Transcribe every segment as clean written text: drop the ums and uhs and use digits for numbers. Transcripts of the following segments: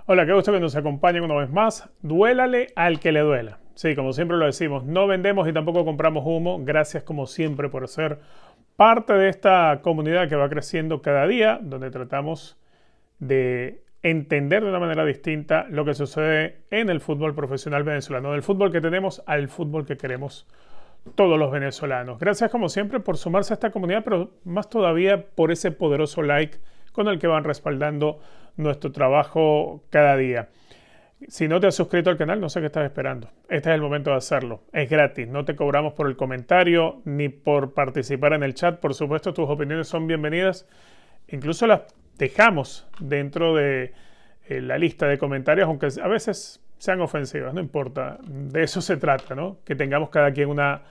Hola, qué gusto que nos acompañen una vez más. Duélale al que le duela. Sí, como siempre lo decimos, no vendemos y tampoco compramos humo. Gracias como siempre por ser parte de esta comunidad que va creciendo cada día, donde tratamos de entender de una manera distinta lo que sucede en el fútbol profesional venezolano, del fútbol que tenemos al fútbol que queremos todos los venezolanos. Gracias como siempre por sumarse a esta comunidad, pero más todavía por ese poderoso like con el que van respaldando nuestro trabajo cada día. Si no te has suscrito al canal, no sé qué estás esperando. Este es el momento de hacerlo. Es gratis, no te cobramos por el comentario ni por participar en el chat. Por supuesto, tus opiniones son bienvenidas. Incluso las dejamos dentro de la lista de comentarios, aunque a veces sean ofensivas, no importa. De eso se trata, ¿no? Que tengamos cada quien una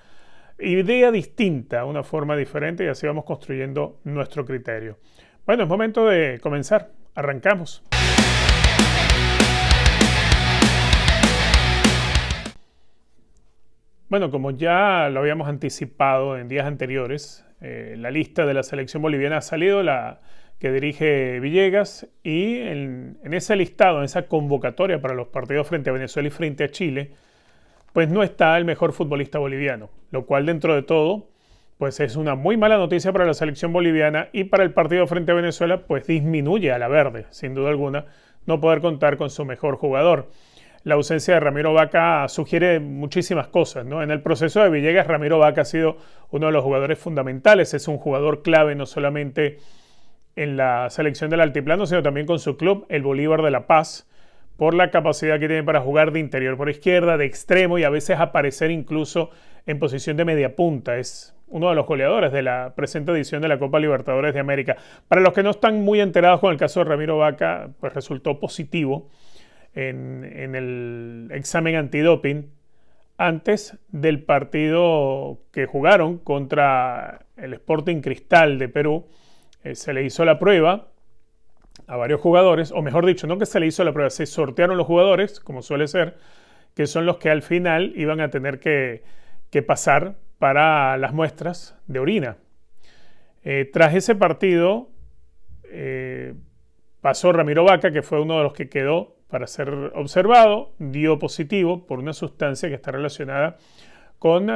idea distinta, una forma diferente y así vamos construyendo nuestro criterio. Bueno, es momento de comenzar. Arrancamos. Bueno, como ya lo habíamos anticipado en días anteriores, la lista de la selección boliviana ha salido, la que dirige Villegas, y en ese listado, en esa convocatoria para los partidos frente a Venezuela y frente a Chile, pues no está el mejor futbolista boliviano, lo cual dentro de todo pues es una muy mala noticia para la selección boliviana y para el partido frente a Venezuela, pues disminuye a la verde, sin duda alguna, no poder contar con su mejor jugador. La ausencia de Ramiro Vaca sugiere muchísimas cosas, ¿no? En el proceso de Villegas, Ramiro Vaca ha sido uno de los jugadores fundamentales, es un jugador clave no solamente en la selección del Altiplano, sino también con su club, el Bolívar de La Paz, por la capacidad que tiene para jugar de interior por izquierda, de extremo y a veces aparecer incluso en posición de media punta. Es uno de los goleadores de la presente edición de la Copa Libertadores de América. Para los que no están muy enterados con el caso de Ramiro Vaca, pues resultó positivo en el examen antidoping antes del partido que jugaron contra el Sporting Cristal de Perú. Se le hizo la prueba a varios jugadores, o mejor dicho, no que se le hizo la prueba, se sortearon los jugadores, como suele ser, que son los que al final iban a tener que pasar para las muestras de orina. Tras ese partido pasó Ramiro Vaca, que fue uno de los que quedó para ser observado, dio positivo por una sustancia que está relacionada con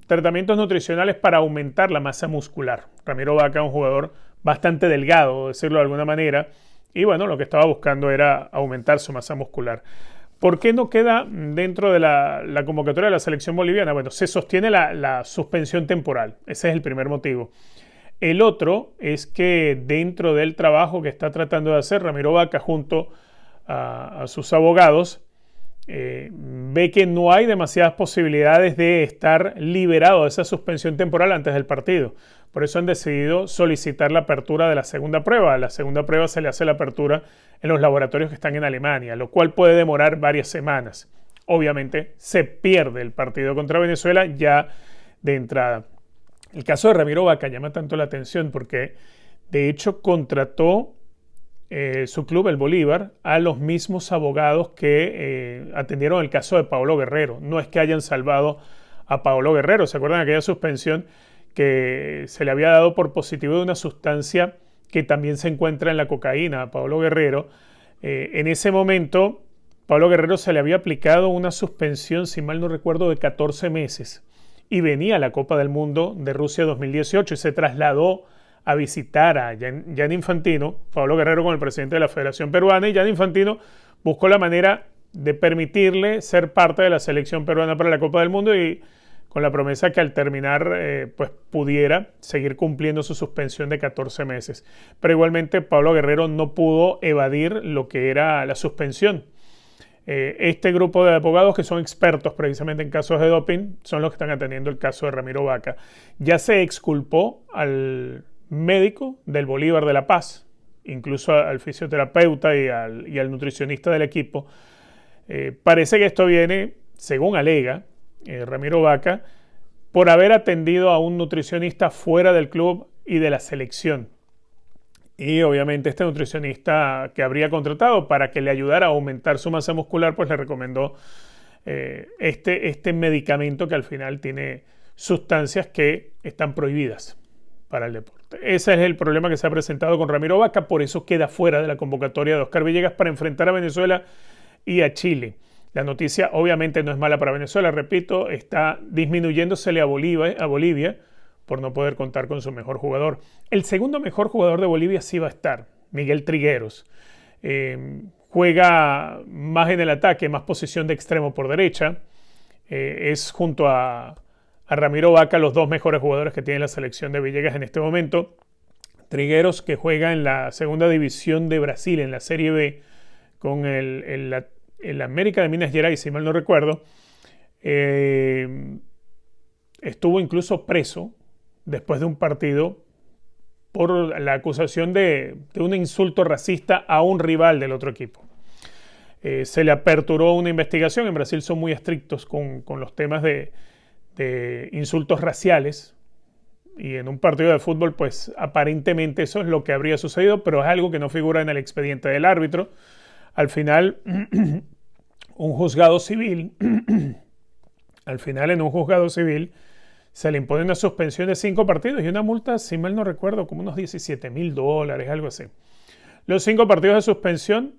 tratamientos nutricionales para aumentar la masa muscular. Ramiro Vaca es un jugador bastante delgado, decirlo de alguna manera, y bueno, lo que estaba buscando era aumentar su masa muscular. ¿Por qué no queda dentro de la convocatoria de la selección boliviana? Bueno, se sostiene la suspensión temporal, ese es el primer motivo. El otro es que dentro del trabajo que está tratando de hacer Ramiro Vaca junto a sus abogados, ve que no hay demasiadas posibilidades de estar liberado de esa suspensión temporal antes del partido. Por eso han decidido solicitar la apertura de la segunda prueba. La segunda prueba se le hace la apertura en los laboratorios que están en Alemania, lo cual puede demorar varias semanas. Obviamente se pierde el partido contra Venezuela ya de entrada. El caso de Ramiro Vaca llama tanto la atención porque de hecho contrató su club, el Bolívar, a los mismos abogados que atendieron el caso de Paolo Guerrero. No es que hayan salvado a Paolo Guerrero, ¿se acuerdan de aquella suspensión que se le había dado por positivo de una sustancia que también se encuentra en la cocaína a Paolo Guerrero? En ese momento, Paolo Guerrero se le había aplicado una suspensión, si mal no recuerdo, de 14 meses y venía a la Copa del Mundo de Rusia 2018 y se trasladó a visitar a Gianni Infantino, Paolo Guerrero con el presidente de la Federación Peruana, y Gianni Infantino buscó la manera de permitirle ser parte de la selección peruana para la Copa del Mundo y con la promesa que al terminar pues pudiera seguir cumpliendo su suspensión de 14 meses. Pero igualmente Paolo Guerrero no pudo evadir lo que era la suspensión. Este grupo de abogados que son expertos precisamente en casos de doping son los que están atendiendo el caso de Ramiro Vaca. Ya se exculpó al médico del Bolívar de La Paz, incluso al fisioterapeuta y al nutricionista del equipo. Parece que esto viene, según alega Ramiro Vaca, por haber atendido a un nutricionista fuera del club y de la selección. Y obviamente este nutricionista que habría contratado para que le ayudara a aumentar su masa muscular, pues le recomendó este medicamento que al final tiene sustancias que están prohibidas para el deporte. Ese es el problema que se ha presentado con Ramiro Vaca, por eso queda fuera de la convocatoria de Oscar Villegas para enfrentar a Venezuela y a Chile. La noticia obviamente no es mala para Venezuela, repito, está disminuyéndosele a Bolivia por no poder contar con su mejor jugador. El segundo mejor jugador de Bolivia sí va a estar, Miguel Trigueros. Juega más en el ataque, más posición de extremo por derecha. Es junto a Ramiro Vaca los dos mejores jugadores que tiene la selección de Villegas en este momento. Trigueros, que juega en la segunda división de Brasil, en la Serie B, con el América de Minas Gerais, si mal no recuerdo. Estuvo incluso preso después de un partido por la acusación de un insulto racista a un rival del otro equipo. Se le aperturó una investigación. En Brasil son muy estrictos con los temas de insultos raciales, y en un partido de fútbol pues aparentemente eso es lo que habría sucedido, pero es algo que no figura en el expediente del árbitro. Al final un juzgado civil en un juzgado civil se le impone una suspensión de 5 partidos y una multa, si mal no recuerdo, como unos $17,000, algo así. Los 5 partidos de suspensión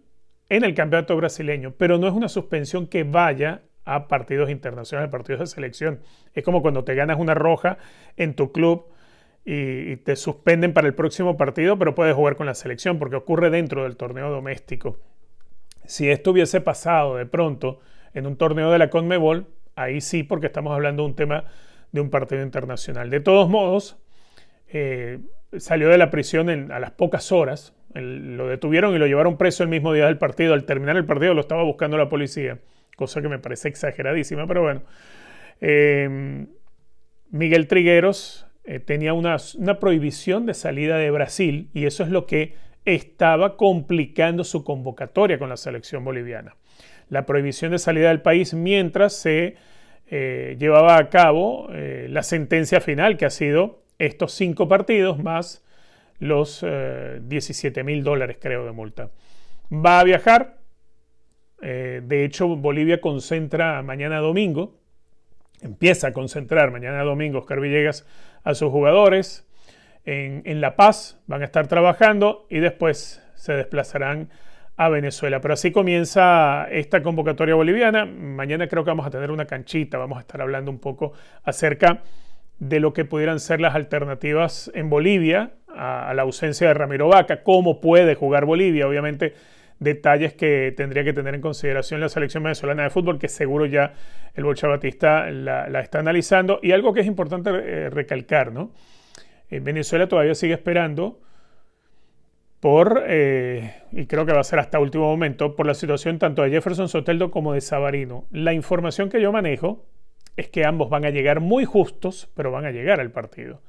en el campeonato brasileño, pero no es una suspensión que vaya a partidos internacionales, partidos de selección. Es como cuando te ganas una roja en tu club y te suspenden para el próximo partido, pero puedes jugar con la selección porque ocurre dentro del torneo doméstico. Si esto hubiese pasado de pronto en un torneo de la CONMEBOL, ahí sí, porque estamos hablando de un tema de un partido internacional. De todos modos, salió de la prisión a las pocas horas. Lo detuvieron y lo llevaron preso el mismo día del partido. Al terminar el partido lo estaba buscando la policía, cosa que me parece exageradísima, pero bueno. Miguel Trigueros tenía una prohibición de salida de Brasil, y eso es lo que estaba complicando su convocatoria con la selección boliviana. La prohibición de salida del país mientras se llevaba a cabo la sentencia final, que ha sido estos 5 partidos más los $17,000, creo, de multa. Va a viajar. De hecho, Bolivia concentra mañana domingo, empieza a concentrar mañana domingo Oscar Villegas a sus jugadores en La Paz. Van a estar trabajando y después se desplazarán a Venezuela. Pero así comienza esta convocatoria boliviana. Mañana creo que vamos a tener una canchita, vamos a estar hablando un poco acerca de lo que pudieran ser las alternativas en Bolivia a la ausencia de Ramiro Vaca, cómo puede jugar Bolivia, obviamente detalles que tendría que tener en consideración la selección venezolana de fútbol, que seguro ya el Bocha Batista la está analizando. Y algo que es importante recalcar, ¿no? Venezuela todavía sigue esperando y creo que va a ser hasta último momento, por la situación tanto de Jefferson Soteldo como de Savarino. La información que yo manejo es que ambos van a llegar muy justos, pero van a llegar al partido.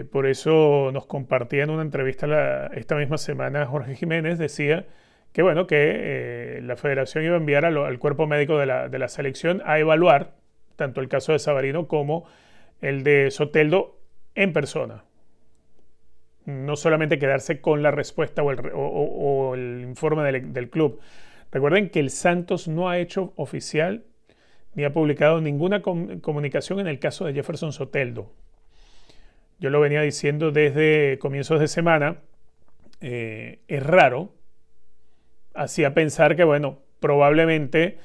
Por eso nos compartía en una entrevista esta misma semana Jorge Jiménez, decía que bueno, que la federación iba a enviar al cuerpo médico de la selección a evaluar tanto el caso de Savarino como el de Soteldo en persona. No solamente quedarse con la respuesta o el informe del club. Recuerden que el Santos no ha hecho oficial ni ha publicado ninguna comunicación en el caso de Jefferson Soteldo. Yo lo venía diciendo desde comienzos de semana. Es raro. Hacía pensar que, bueno, probablemente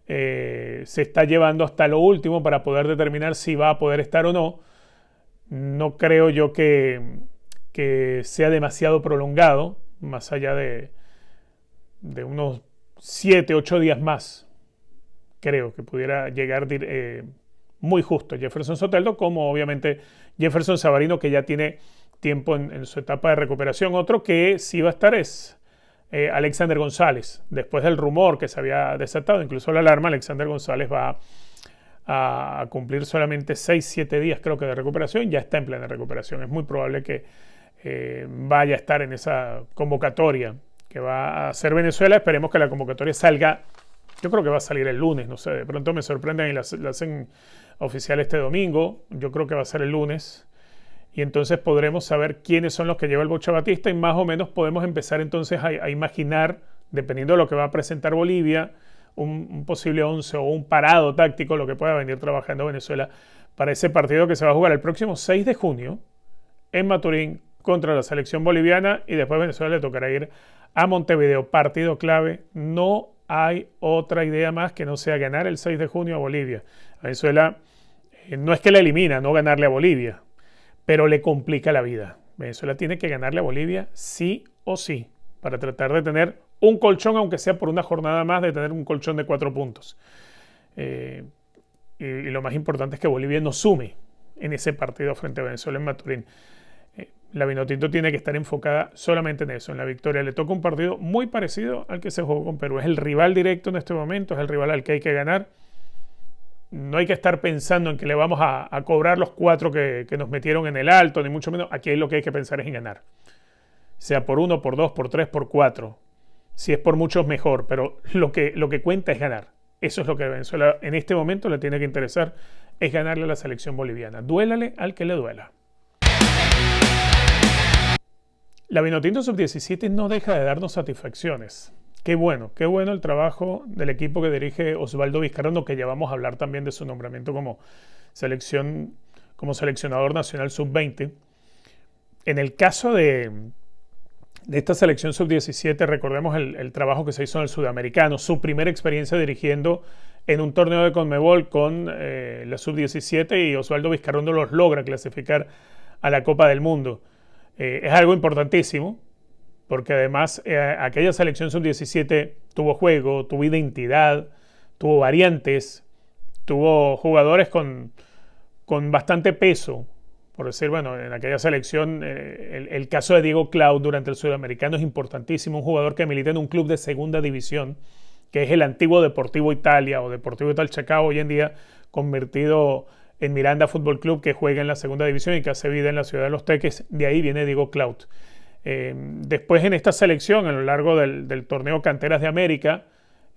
se está llevando hasta lo último para poder determinar si va a poder estar o no. No creo yo que sea demasiado prolongado, más allá de unos 7, 8 días más. Creo que pudiera llegar muy justo Jefferson Soteldo, como obviamente Jefferson Savarino, que ya tiene tiempo en su etapa de recuperación. Otro que sí va a estar es Alexander González. Después del rumor que se había desatado, incluso la alarma, Alexander González va a cumplir solamente 6, 7 días creo que de recuperación. Ya está en plena recuperación. Es muy probable que vaya a estar en esa convocatoria que va a hacer Venezuela. Esperemos que la convocatoria salga. Yo creo que va a salir el lunes, no sé, de pronto me sorprenden y la hacen oficial este domingo. Yo creo que va a ser el lunes. Y entonces podremos saber quiénes son los que lleva el Bocha Batista y más o menos podemos empezar entonces a imaginar, dependiendo de lo que va a presentar Bolivia, un posible 11 o un parado táctico, lo que pueda venir trabajando Venezuela para ese partido que se va a jugar el próximo 6 de junio en Maturín contra la selección boliviana y después Venezuela le tocará ir a Montevideo. Partido clave, no hay otra idea más que no sea ganar el 6 de junio a Bolivia. Venezuela no es que la elimina, no ganarle a Bolivia, pero le complica la vida. Venezuela tiene que ganarle a Bolivia sí o sí, para tratar de tener un colchón, aunque sea por una jornada más, de tener un colchón de 4 puntos. Y lo más importante es que Bolivia no sume en ese partido frente a Venezuela en Maturín. La Vinotinto tiene que estar enfocada solamente en eso, en la victoria. Le toca un partido muy parecido al que se jugó con Perú. Es el rival directo en este momento, es el rival al que hay que ganar. No hay que estar pensando en que le vamos a cobrar los 4 que nos metieron en el alto, ni mucho menos. Aquí lo que hay que pensar es en ganar. Sea por 1, por 2, por 3, por 4. Si es por muchos, mejor. Pero lo que cuenta es ganar. Eso es lo que a Venezuela en este momento le tiene que interesar, es ganarle a la selección boliviana. Duélale al que le duela. La Vinotinto Sub-17 no deja de darnos satisfacciones. Qué bueno el trabajo del equipo que dirige Osvaldo Vizcarrondo, que ya vamos a hablar también de su nombramiento como seleccionador nacional Sub-20. En el caso de esta selección Sub-17, recordemos el trabajo que se hizo en el Sudamericano, su primera experiencia dirigiendo en un torneo de Conmebol con la Sub-17, y Osvaldo Vizcarrondo los logra clasificar a la Copa del Mundo. Es algo importantísimo, porque además aquella selección Sub-17 tuvo juego, tuvo identidad, tuvo variantes, tuvo jugadores con bastante peso. Por decir, bueno, en aquella selección el caso de Diego Cloud durante el Sudamericano es importantísimo, un jugador que milita en un club de segunda división, que es el antiguo Deportivo Italia o Deportivo Italchacao, hoy en día convertido en Miranda Fútbol Club, que juega en la segunda división y que hace vida en la ciudad de Los Teques. De ahí viene Diego Cloud. Después en esta selección, a lo largo del torneo Canteras de América,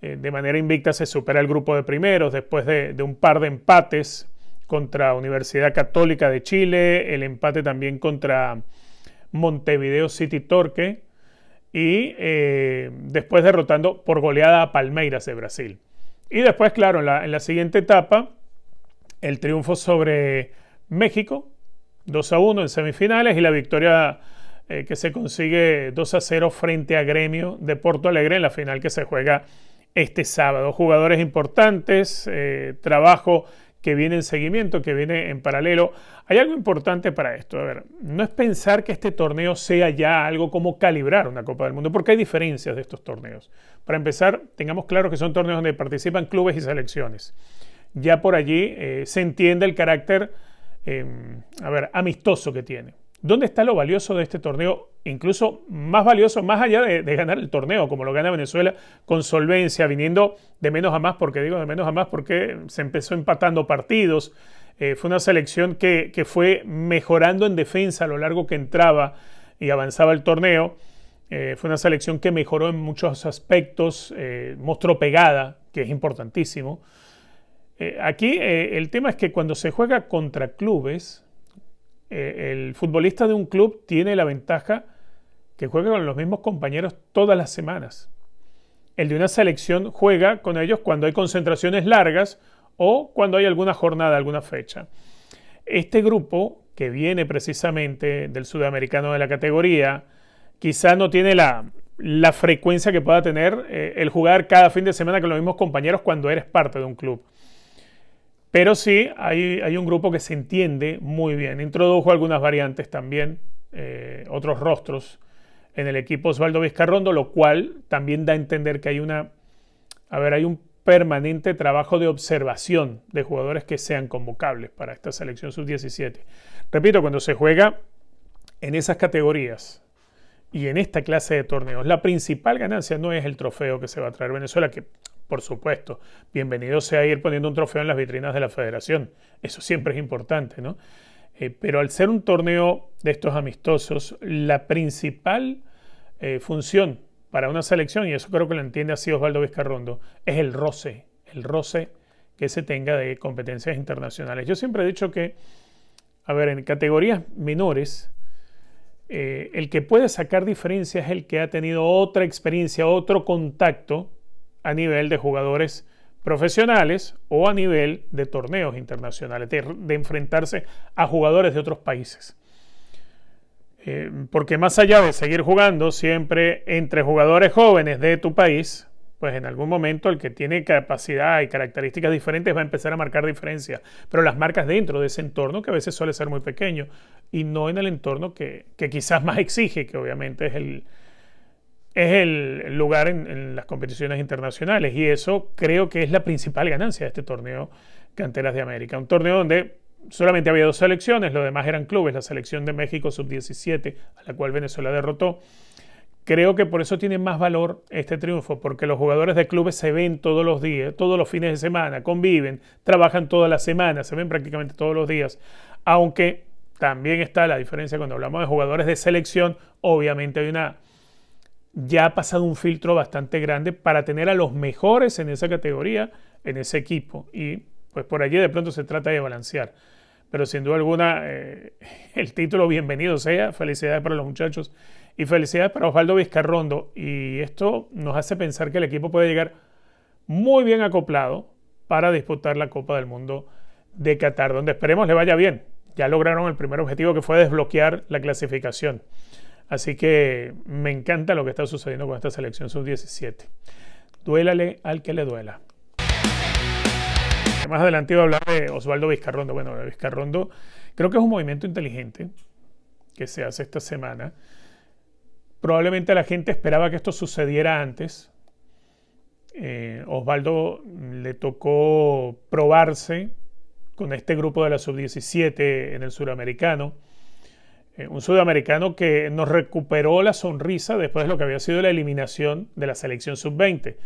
de manera invicta se supera el grupo de primeros, después de un par de empates contra Universidad Católica de Chile, el empate también contra Montevideo City Torque, y después derrotando por goleada a Palmeiras de Brasil. Y después, claro, en la siguiente etapa, el triunfo sobre México, 2-1 en semifinales, y la victoria que se consigue 2-0 frente a Gremio de Porto Alegre en la final que se juega este sábado. Jugadores importantes, trabajo que viene en seguimiento, que viene en paralelo. Hay algo importante para esto. A ver, no es pensar que este torneo sea ya algo como calibrar una Copa del Mundo, porque hay diferencias de estos torneos. Para empezar, tengamos claro que son torneos donde participan clubes y selecciones. Ya por allí se entiende el carácter amistoso que tiene. ¿Dónde está lo valioso de este torneo? Incluso más valioso, más allá de ganar el torneo, como lo gana Venezuela, con solvencia, viniendo de menos a más. Porque digo de menos a más porque se empezó empatando partidos. Fue una selección que fue mejorando en defensa a lo largo que entraba y avanzaba el torneo. Fue una selección que mejoró en muchos aspectos, mostró pegada, que es importantísimo. Aquí el tema es que cuando se juega contra clubes, el futbolista de un club tiene la ventaja que juega con los mismos compañeros todas las semanas. El de una selección juega con ellos cuando hay concentraciones largas o cuando hay alguna jornada, alguna fecha. Este grupo, que viene precisamente del sudamericano de la categoría, quizá no tiene la frecuencia que pueda tener el jugar cada fin de semana con los mismos compañeros cuando eres parte de un club. Pero sí, hay un grupo que se entiende muy bien. Introdujo algunas variantes también, otros rostros en el equipo Osvaldo Vizcarrondo, lo cual también da a entender que hay un permanente trabajo de observación de jugadores que sean convocables para esta selección sub-17. Repito, cuando se juega en esas categorías y en esta clase de torneos, la principal ganancia no es el trofeo que se va a traer Venezuela, que por supuesto, bienvenido sea ir poniendo un trofeo en las vitrinas de la federación. Eso siempre es importante, ¿no? Pero al ser un torneo de estos amistosos, la principal función para una selección, y eso creo que lo entiende así Osvaldo Vizcarrondo, es el roce que se tenga de competencias internacionales. Yo siempre he dicho que, en categorías menores, el que puede sacar diferencias es el que ha tenido otra experiencia, otro contacto a nivel de jugadores profesionales o a nivel de torneos internacionales, de enfrentarse a jugadores de otros países. Porque más allá de seguir jugando siempre entre jugadores jóvenes de tu país, pues en algún momento el que tiene capacidad y características diferentes va a empezar a marcar diferencias, pero las marcas dentro de ese entorno que a veces suele ser muy pequeño y no en el entorno que quizás más exige, que obviamente es el lugar en las competiciones internacionales, y eso creo que es la principal ganancia de este torneo Canteras de América, un torneo donde solamente había 2 selecciones, los demás eran clubes, la selección de México sub-17, a la cual Venezuela derrotó. Creo que por eso tiene más valor este triunfo, porque los jugadores de clubes se ven todos los días, todos los fines de semana, conviven, trabajan toda la semana, se ven prácticamente todos los días, aunque también está la diferencia cuando hablamos de jugadores de selección, obviamente ya ha pasado un filtro bastante grande para tener a los mejores en esa categoría, en ese equipo, y pues por allí de pronto se trata de balancear. Pero sin duda alguna, el título bienvenido sea, felicidades para los muchachos y felicidades para Osvaldo Vizcarrondo. Y esto nos hace pensar que el equipo puede llegar muy bien acoplado para disputar la Copa del Mundo de Qatar, donde esperemos le vaya bien. Ya lograron el primer objetivo, que fue desbloquear la clasificación. Así que me encanta lo que está sucediendo con esta selección sub-17. Duélale al que le duela. Más adelante iba a hablar de Osvaldo Vizcarrondo. Bueno, de Vizcarrondo creo que es un movimiento inteligente que se hace esta semana. Probablemente la gente esperaba que esto sucediera antes. Osvaldo le tocó probarse con este grupo de la sub-17 en el suramericano. Un sudamericano que nos recuperó la sonrisa después de lo que había sido la eliminación de la selección sub-20.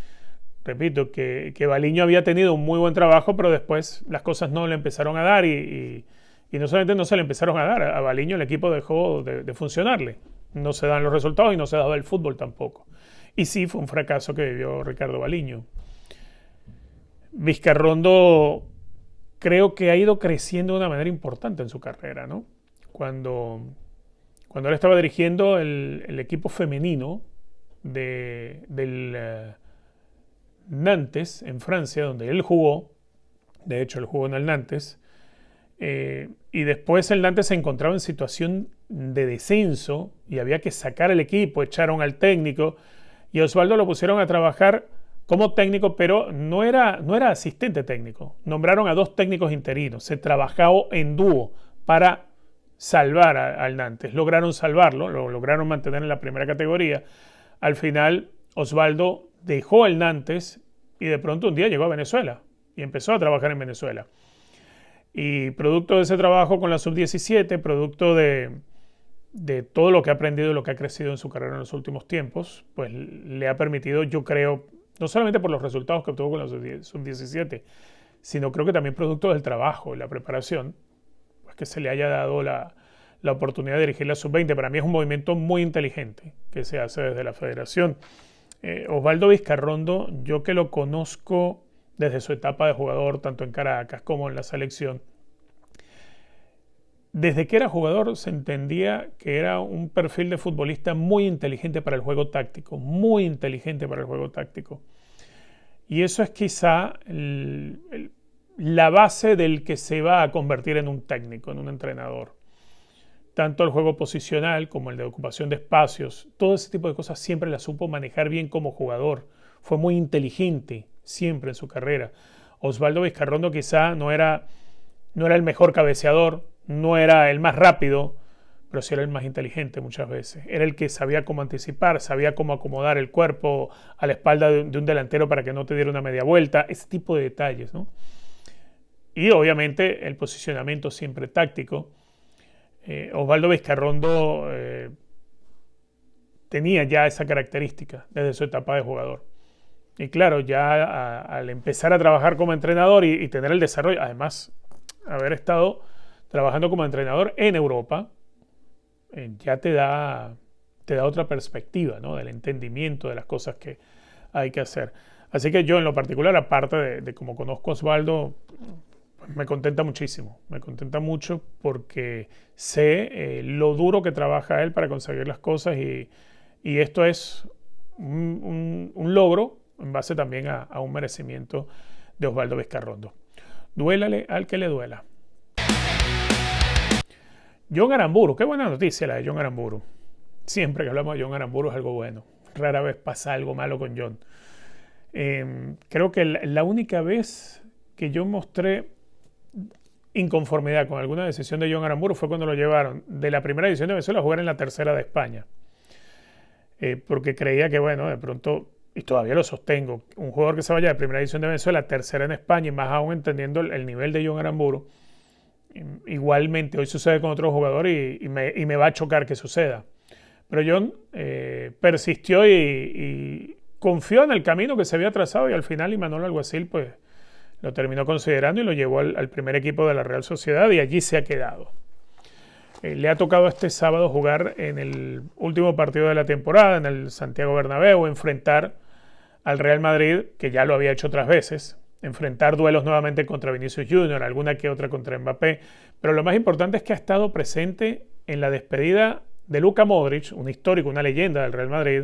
Repito, que Baliño había tenido un muy buen trabajo, pero después las cosas no le empezaron a dar y no solamente no se le empezaron a dar, a Baliño el equipo dejó de funcionarle. No se dan los resultados y no se daba el fútbol tampoco. Y sí, fue un fracaso que vivió Ricardo Baliño. Vizcarrondo creo que ha ido creciendo de una manera importante en su carrera, ¿no? Cuando él estaba dirigiendo el equipo femenino del Nantes en Francia, donde él jugó, de hecho él jugó en el Nantes, y después el Nantes se encontraba en situación de descenso y había que sacar el equipo, echaron al técnico y Osvaldo lo pusieron a trabajar como técnico, pero no era asistente técnico, nombraron a 2 técnicos interinos, se trabajó en dúo para salvar al Nantes, lograron salvarlo, lo lograron mantener en la primera categoría. Al final Osvaldo dejó el Nantes y de pronto un día llegó a Venezuela y empezó a trabajar en Venezuela. Y producto de ese trabajo con la sub-17, producto de todo lo que ha aprendido y lo que ha crecido en su carrera en los últimos tiempos, pues le ha permitido, yo creo, no solamente por los resultados que obtuvo con la sub-17, sino creo que también producto del trabajo y la preparación, pues que se le haya dado la oportunidad de dirigir la sub-20. Para mí es un movimiento muy inteligente que se hace desde la federación. Osvaldo Vizcarrondo, yo que lo conozco desde su etapa de jugador, tanto en Caracas como en la selección, desde que era jugador se entendía que era un perfil de futbolista muy inteligente para el juego táctico, muy inteligente para el juego táctico. Y eso es quizá la base del que se va a convertir en un técnico, en un entrenador. Tanto el juego posicional como el de ocupación de espacios, todo ese tipo de cosas siempre las supo manejar bien como jugador. Fue muy inteligente siempre en su carrera. Osvaldo Vizcarrondo quizá no era el mejor cabeceador, no era el más rápido, pero sí era el más inteligente muchas veces. Era el que sabía cómo anticipar, sabía cómo acomodar el cuerpo a la espalda de un delantero para que no te diera una media vuelta, ese tipo de detalles, ¿no? Y obviamente el posicionamiento siempre táctico. Osvaldo Vizcarrondo tenía ya esa característica desde su etapa de jugador. Y claro, ya al empezar a trabajar como entrenador y tener el desarrollo, además haber estado trabajando como entrenador en Europa, ya te da otra perspectiva, ¿no? Del entendimiento de las cosas que hay que hacer. Así que yo en lo particular, aparte de cómo conozco a Osvaldo, me contenta muchísimo, me contenta mucho porque sé lo duro que trabaja él para conseguir las cosas y esto es un logro en base también a un merecimiento de Osvaldo Vizcarrondo. Duélale al que le duela. John Aramburu, qué buena noticia la de John Aramburu. Siempre que hablamos de John Aramburu es algo bueno. Rara vez pasa algo malo con John. Creo que la única vez que yo mostré inconformidad con alguna decisión de John Aramburu fue cuando lo llevaron de la primera división de Venezuela a jugar en la tercera de España. Porque creía que, bueno, de pronto, y todavía lo sostengo, un jugador que se vaya de primera división de Venezuela a tercera en España, y más aún entendiendo el nivel de John Aramburu, igualmente hoy sucede con otro jugador y me va a chocar que suceda. Pero John persistió y confió en el camino que se había trazado, y al final Imanol Alguacil pues lo terminó considerando y lo llevó al primer equipo de la Real Sociedad, y allí se ha quedado. Le ha tocado este sábado jugar en el último partido de la temporada, en el Santiago Bernabéu, enfrentar al Real Madrid, que ya lo había hecho otras veces, enfrentar duelos nuevamente contra Vinicius Junior, alguna que otra contra Mbappé, pero lo más importante es que ha estado presente en la despedida de Luka Modric, un histórico, una leyenda del Real Madrid,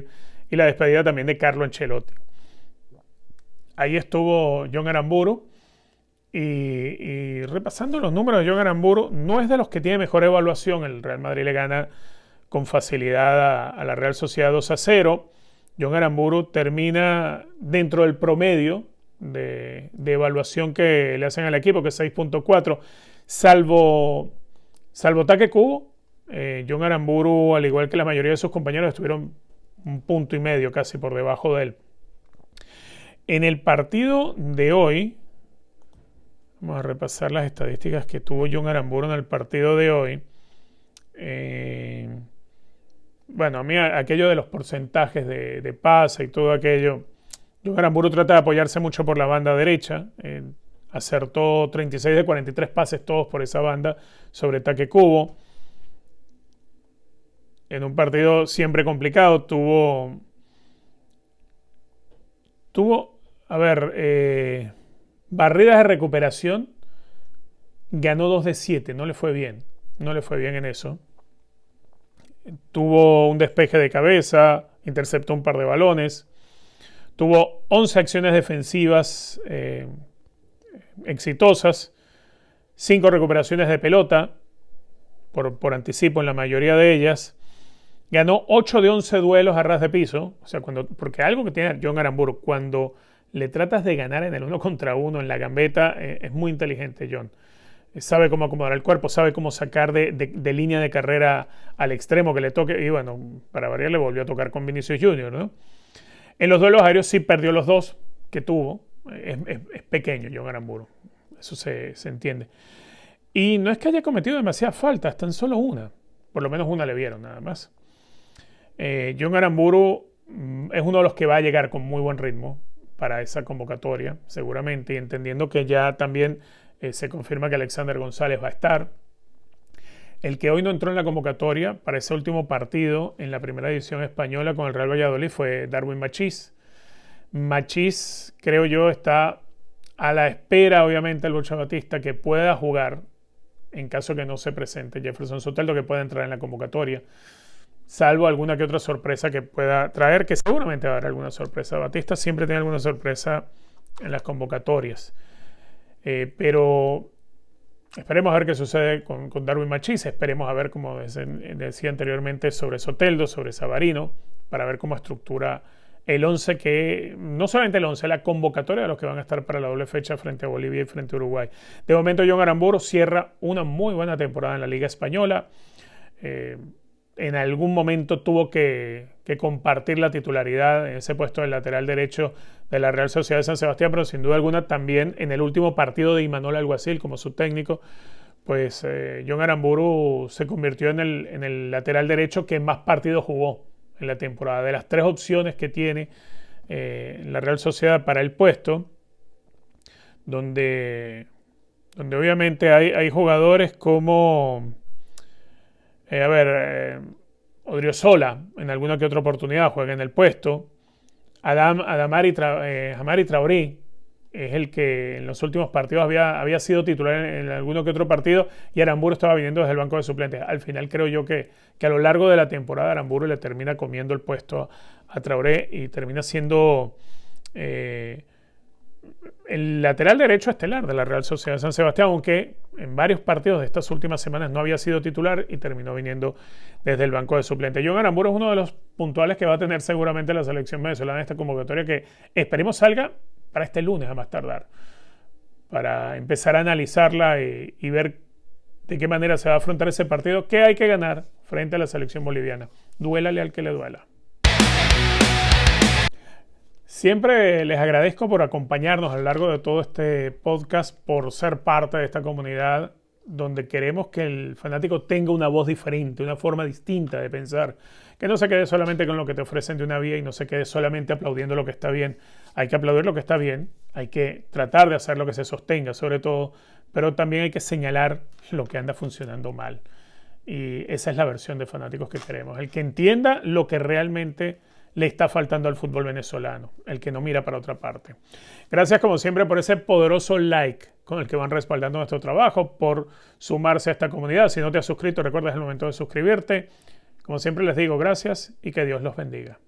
y la despedida también de Carlo Ancelotti. Ahí estuvo John Aramburu, y repasando los números de John Aramburu, no es de los que tiene mejor evaluación. El Real Madrid le gana con facilidad a la Real Sociedad 2-0. John Aramburu termina dentro del promedio de evaluación que le hacen al equipo, que es 6.4, salvo Take Kubo. John Aramburu, al igual que la mayoría de sus compañeros, estuvieron 1,5 puntos casi por debajo de él. En el partido de hoy, vamos a repasar las estadísticas que tuvo John Aramburu en el partido de hoy. Bueno, a mí aquello de los porcentajes de pase y todo aquello, John Aramburu trata de apoyarse mucho por la banda derecha. Acertó 36 de 43 pases, todos por esa banda, sobre Take Kubo. En un partido siempre complicado, tuvo barridas de recuperación, ganó 2 de 7, no le fue bien en eso. Tuvo un despeje de cabeza, interceptó un par de balones, tuvo 11 acciones defensivas exitosas, 5 recuperaciones de pelota por anticipo en la mayoría de ellas. Ganó 8 de 11 duelos a ras de piso, o sea, porque algo que tiene John Aramburu, cuando le tratas de ganar en el 1 contra 1, en la gambeta, es muy inteligente John. Sabe cómo acomodar el cuerpo, sabe cómo sacar de línea de carrera al extremo que le toque, y bueno, para variar le volvió a tocar con Vinicius Junior, ¿no? En los duelos aéreos sí perdió los 2 que tuvo, es pequeño John Aramburu, eso se entiende. Y no es que haya cometido demasiadas faltas, tan solo una, por lo menos una le vieron nada más. John Aramburu es uno de los que va a llegar con muy buen ritmo para esa convocatoria, seguramente, y entendiendo que ya también se confirma que Alexander González va a estar. El que hoy no entró en la convocatoria para ese último partido en la primera división española con el Real Valladolid fue Darwin Machís. Machís, creo yo, está a la espera, obviamente, el Bocha Batista, que pueda jugar en caso que no se presente Jefferson Soteldo, que pueda entrar en la convocatoria, salvo alguna que otra sorpresa que pueda traer, que seguramente va a haber alguna sorpresa. Batista siempre tiene alguna sorpresa en las convocatorias. Pero esperemos a ver qué sucede con Darwin Machís, esperemos a ver, como decía anteriormente, sobre Soteldo, sobre Savarino, para ver cómo estructura el 11, que no solamente el 11, la convocatoria de los que van a estar para la doble fecha frente a Bolivia y frente a Uruguay. De momento John Aramburu cierra una muy buena temporada en la Liga Española. En algún momento tuvo que compartir la titularidad en ese puesto del lateral derecho de la Real Sociedad de San Sebastián, pero sin duda alguna también en el último partido de Imanol Alguacil como su técnico, pues John Aramburu se convirtió en el lateral derecho que más partidos jugó en la temporada. De las 3 opciones que tiene la Real Sociedad para el puesto, donde obviamente hay jugadores como Odriozola en alguna que otra oportunidad juega en el puesto. Hamari Traoré es el que en los últimos partidos había sido titular en alguno que otro partido, y Aramburu estaba viniendo desde el banco de suplentes. Al final creo yo que a lo largo de la temporada Aramburu le termina comiendo el puesto a Traoré y termina siendo el el lateral derecho estelar de la Real Sociedad de San Sebastián, aunque en varios partidos de estas últimas semanas no había sido titular y terminó viniendo desde el banco de suplente. John Aramburu es uno de los puntuales que va a tener seguramente la selección venezolana en esta convocatoria, que esperemos salga para este lunes a más tardar, para empezar a analizarla y ver de qué manera se va a afrontar ese partido que hay que ganar frente a la selección boliviana. Duélale al que le duela. Siempre les agradezco por acompañarnos a lo largo de todo este podcast, por ser parte de esta comunidad donde queremos que el fanático tenga una voz diferente, una forma distinta de pensar, que no se quede solamente con lo que te ofrecen de una vía y no se quede solamente aplaudiendo lo que está bien. Hay que aplaudir lo que está bien, hay que tratar de hacer lo que se sostenga sobre todo, pero también hay que señalar lo que anda funcionando mal. Y esa es la versión de fanáticos que queremos, el que entienda lo que realmente le está faltando al fútbol venezolano, el que no mira para otra parte. Gracias como siempre por ese poderoso like con el que van respaldando nuestro trabajo, por sumarse a esta comunidad. Si no te has suscrito, recuerda, es el momento de suscribirte. Como siempre les digo, gracias y que Dios los bendiga.